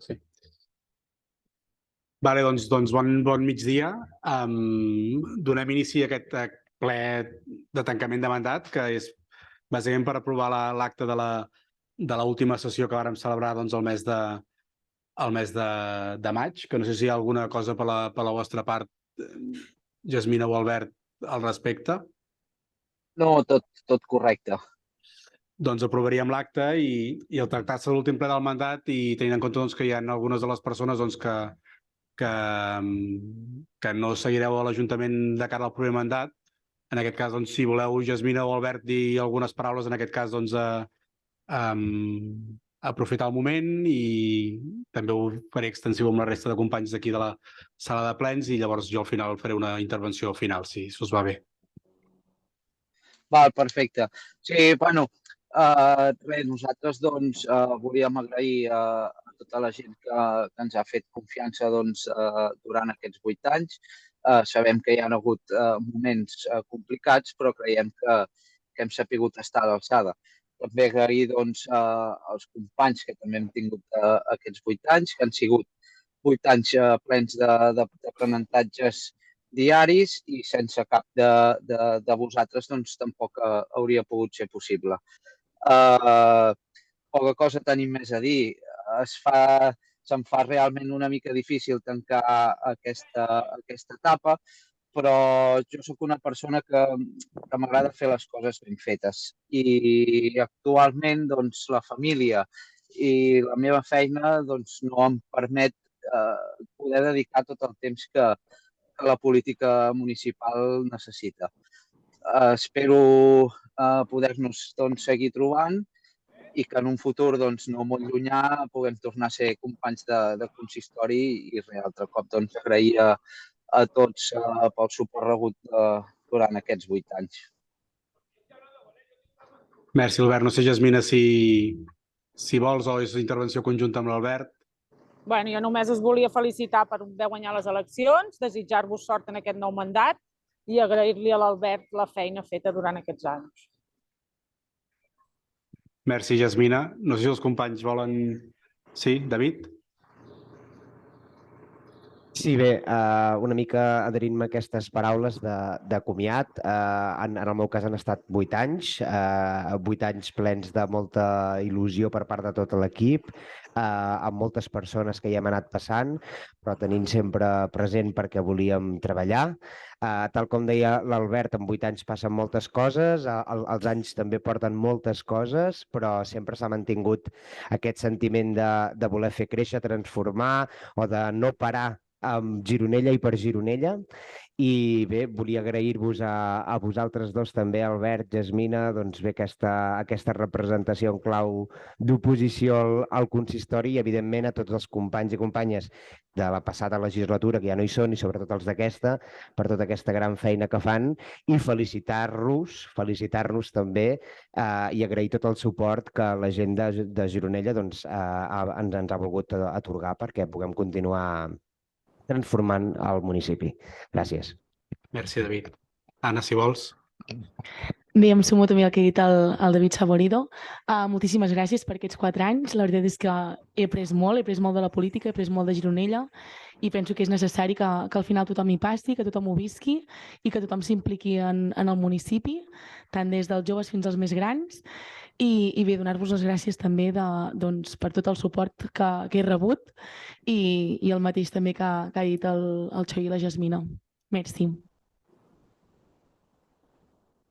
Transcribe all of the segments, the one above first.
Sí. Vale, doncs bon migdia. Donem inici a aquest ple de tancament de mandat, que és bàsicament per aprovar l'acte de l'última sessió que vàrem celebrar doncs, el mes de maig, que no sé si hi ha alguna cosa per la vostra part, Jasmina o Albert, al respecte. No, tot correcte. Doncs aprovaríem l'acte i el tractar-se l'últim ple del mandat i tenint en compte doncs, que hi ha algunes de les persones doncs, que no seguireu a l'Ajuntament de cara al proper mandat. En aquest cas, doncs, si voleu, Jasmina o Albert, dir algunes paraules, en aquest cas, doncs, aprofitar el moment, i també ho faré extensiu amb la resta de companys d'aquí de la sala de plens, i llavors jo al final faré una intervenció final, si us va bé. Val, perfecte. Sí, bueno, res, nosaltres doncs volíem agrair a tota la gent que ens ha fet confiança doncs, durant aquests 8 anys. Sabem que hi ha hagut moments complicats, però creiem que hem sabut estar a l'alçada. També agrair doncs, als companys que també hem tingut aquests 8 anys, que han sigut 8 anys plens d'aprenentatges diaris i sense cap de vosaltres doncs, tampoc hauria pogut ser possible. Poca cosa tenim més a dir. Se'm fa realment una mica difícil tancar aquesta etapa, però jo sóc una persona que m'agrada fer les coses ben fetes i actualment doncs, la família i la meva feina doncs, no em permet poder dedicar tot el temps que la política municipal necessita. Espero poder-nos doncs, seguir trobant i que en un futur doncs, no molt llunyà puguem tornar a ser companys de consistori i altre cop doncs, agrair a tots pel suport rebut durant aquests 8 anys. Merci, Albert. No sé, Jasmina, si vols o és intervenció conjunta amb l'Albert. Bueno, jo només us volia felicitar per haver guanyat les eleccions, desitjar-vos sort en aquest nou mandat i agrair-li a l'Albert la feina feta durant aquests anys. Merci, Jasmina. No sé si els companys volen... Sí, David? Sí, bé, una mica adherint-me a aquestes paraules de comiat. En el meu cas han estat 8 anys, 8 anys plens de molta il·lusió per part de tot l'equip, amb moltes persones que hi hem anat passant, però tenint sempre present perquè volíem treballar. Tal com deia l'Albert, en 8 anys passen moltes coses, els anys també porten moltes coses, però sempre s'ha mantingut aquest sentiment de voler fer créixer, transformar o de no parar amb Gironella i per Gironella. I bé, volia agrair-vos a vosaltres dos també, Albert, Jasmina, doncs bé, aquesta representació en clau d'oposició al consistori i, evidentment, a tots els companys i companyes de la passada legislatura, que ja no hi són, i sobretot els d'aquesta, per tota aquesta gran feina que fan, i felicitar-nos també i agrair tot el suport que la gent de Gironella doncs, ens ha volgut atorgar perquè puguem continuar transformant el municipi. Gràcies. Merci, David. Anna, si vols. Bé, em sumo també al que ha dit el David Saborido. Moltíssimes gràcies per aquests 4 anys. La veritat és que he après molt de la política, he après molt de Gironella i penso que és necessari que al final tothom hi passi, que tothom ho visqui i que tothom s'impliqui en el municipi, tant des dels joves fins als més grans. I bé, donar-vos les gràcies també doncs, per tot el suport que he rebut i el mateix també que ha dit el Xoi i la Jasmina. Merci.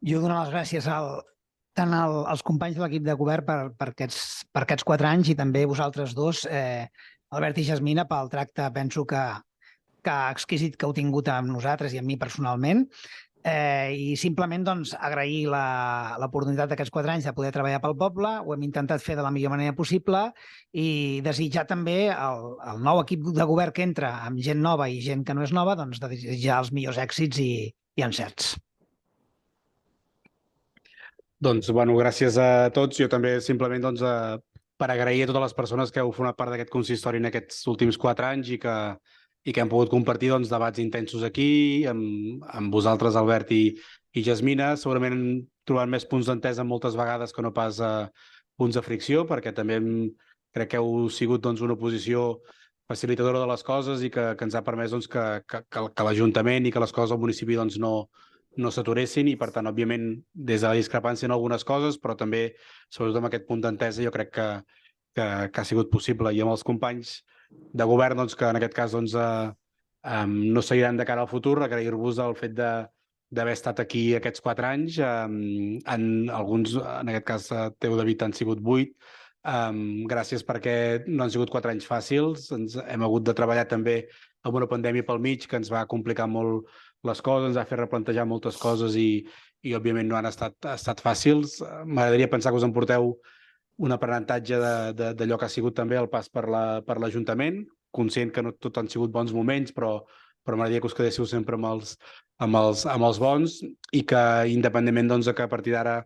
Jo dono les gràcies tant als companys de l'equip de govern per aquests 4 anys i també vosaltres dos, Albert i Jasmina, pel tracte, penso que exquisit que heu tingut amb nosaltres i amb mi personalment. I simplement doncs, agrair l'oportunitat d'aquests 4 anys de poder treballar pel poble. Ho hem intentat fer de la millor manera possible i desitjar també al nou equip de govern que entra amb gent nova i gent que no és nova, doncs desitjar els millors èxits i encerts. Doncs, bueno, gràcies a tots. Jo també simplement doncs, per agrair a totes les persones que heu format part d'aquest consistori en aquests últims 4 anys i que hem pogut compartir doncs, debats intensos aquí, amb vosaltres, Albert i Jasmina, segurament trobant més punts d'entesa moltes vegades que no pas punts de fricció, perquè també crec que heu sigut doncs, una oposició facilitadora de les coses i que ens ha permès doncs, que l'Ajuntament i que les coses al municipi doncs, no s'aturessin i, per tant, òbviament, des de la discrepància en algunes coses, però també, sobretot amb aquest punt d'entesa, jo crec que ha sigut possible. I amb els companys de govern, doncs, que en aquest cas doncs, no seguiran de cara al futur, agrair-vos el fet d'haver estat aquí aquests 4 anys. Alguns, en aquest cas, teu, David, han sigut 8. Gràcies perquè no han sigut 4 anys fàcils. Hem hagut de treballar també amb una pandèmia pel mig que ens va complicar molt les coses, ens ha fet replantejar moltes coses i òbviament no han estat fàcils. M'agradaria pensar que us emporteu un aprenentatge d'allò que ha sigut també el pas per l'Ajuntament, conscient que no tot han sigut bons moments, però m'agradaria que us quedéssiu sempre amb els bons i que, independentment doncs, que a partir d'ara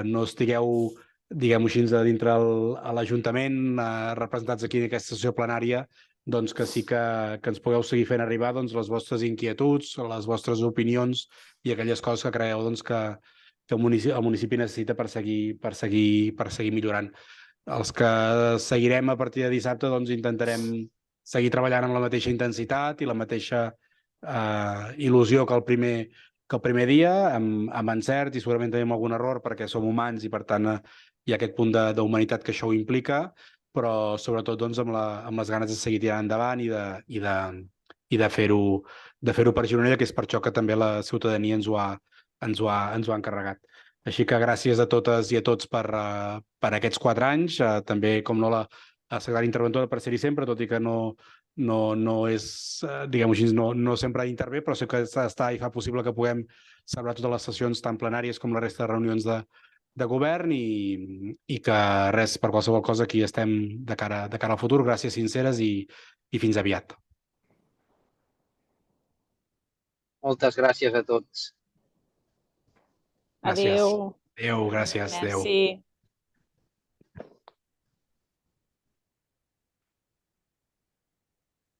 no estigueu, diguem-ho així, dintre a l'Ajuntament, representats aquí en aquesta sessió plenària, doncs que sí que ens pugueu seguir fent arribar doncs, les vostres inquietuds, les vostres opinions i aquelles coses que creieu doncs, que el municipi necessita per seguir millorant. Els que seguirem a partir de dissabte doncs, intentarem seguir treballant amb la mateixa intensitat i la mateixa il·lusió que el primer dia, amb encert i segurament també amb algun error perquè som humans i per tant hi ha aquest punt d'humanitat que això ho implica, però sobretot doncs, amb les ganes de seguir tirant endavant i de fer-ho per Gironella, que és per això que també la ciutadania ens ho ha encarregat. Així que gràcies a totes i a tots per aquests 4 anys, també, com no, la secretària interventora per ser-hi sempre, tot i que no és, diguem-ho així, no sempre intervé, però sí que està i fa possible que puguem celebrar totes les sessions tan plenàries com la resta de reunions de govern i que res, per qualsevol cosa, aquí estem de cara al futur. Gràcies sinceres i fins aviat. Moltes gràcies a tots. Gràcies. Adéu. Adéu, gràcies. Adéu. Merci.